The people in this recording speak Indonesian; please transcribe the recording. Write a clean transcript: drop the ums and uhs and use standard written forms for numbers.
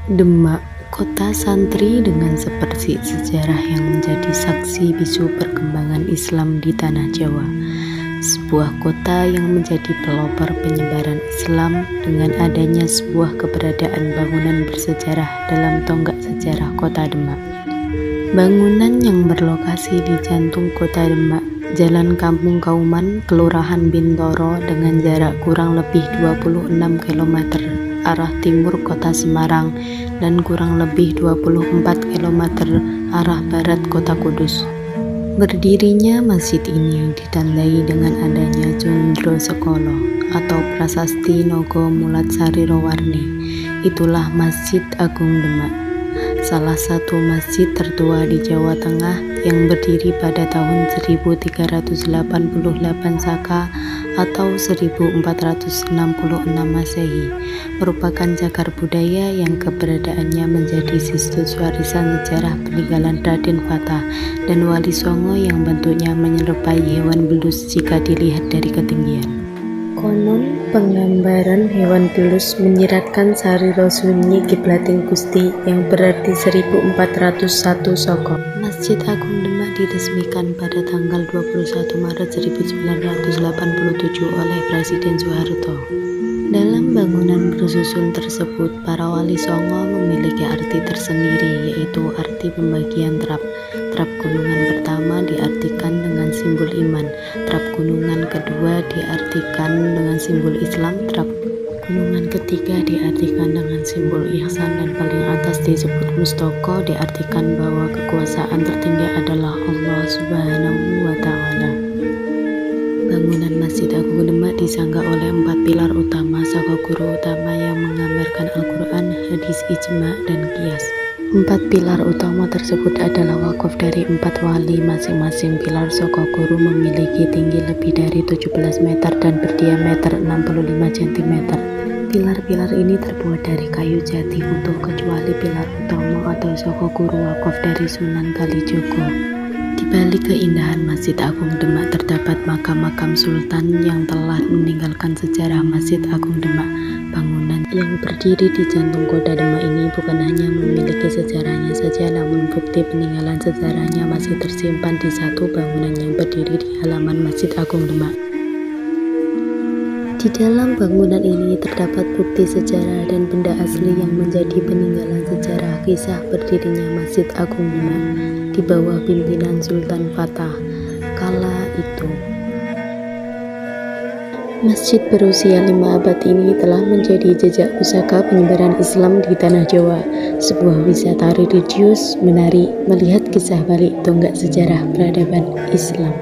Demak, kota santri dengan seperti sejarah yang menjadi saksi bisu perkembangan Islam di tanah Jawa. Sebuah kota yang menjadi pelopor penyebaran Islam dengan adanya sebuah keberadaan bangunan bersejarah dalam tonggak sejarah kota Demak. Bangunan yang berlokasi di jantung kota Demak, Jalan Kampung Kauman, Kelurahan Bintoro dengan jarak kurang lebih 26 km arah timur kota Semarang dan kurang lebih 24 km arah barat kota Kudus. Berdirinya masjid ini ditandai dengan adanya Condro Sekolo atau Prasasti Nogo Mulatsari Rowarni. Itulah Masjid Agung Demak, salah satu masjid tertua di Jawa Tengah yang berdiri pada tahun 1388 Saka atau 1466 Masehi, merupakan cagar budaya yang keberadaannya menjadi situs warisan sejarah peninggalan Raden Fata dan Wali Songo yang bentuknya menyerupai hewan belus jika dilihat dari ketinggian. Konon penggambaran hewan belus menyiratkan sarira sunyi kiblating Gusti yang berarti 1401 Saka. Masjid Agung Demak diresmikan pada tanggal 21 Maret 1987 oleh Presiden Soeharto. Dalam bangunan bersusun tersebut, para wali songo memiliki arti tersendiri, yaitu arti pembagian trap. Trap gunungan pertama diartikan dengan simbol iman, trap gunungan kedua diartikan dengan simbol Islam, trap gunungan ketiga diartikan dengan simbol ihsan, dan paling atas disebut mustoko, diartikan bahwa kekuasaan tertinggi adalah Allah Subhanahu wa Ta'ala. Bangunan Masjid Agung Demak disangga oleh 4 pilar utama saka guru utama yang menggambarkan Al-Quran, hadis, ijma, dan qiyas. 4 pilar utama tersebut adalah wakaf dari 4 wali. Masing-masing pilar saka guru memiliki tinggi lebih dari 17 meter dan berdiameter 65 cm. Pilar-pilar ini terbuat dari kayu jati utuh kecuali pilar utama atau saka guru wakaf dari Sunan Kalijogo. Di balik keindahan Masjid Agung Demak terdapat makam-makam sultan yang telah meninggalkan sejarah Masjid Agung Demak. Bangunan yang berdiri di jantung kota Demak ini bukan hanya memiliki sejarahnya saja, namun bukti peninggalan sejarahnya masih tersimpan di satu bangunan yang berdiri di halaman Masjid Agung Demak. Di dalam bangunan ini terdapat bukti sejarah dan benda asli yang menjadi peninggalan sejarah kisah berdirinya Masjid Agung Demak di bawah pimpinan Sultan Fatah kala itu. Masjid berusia 5 abad ini telah menjadi jejak pusaka penyebaran Islam di tanah Jawa, sebuah wisata religius menarik melihat kisah balik tonggak sejarah peradaban Islam.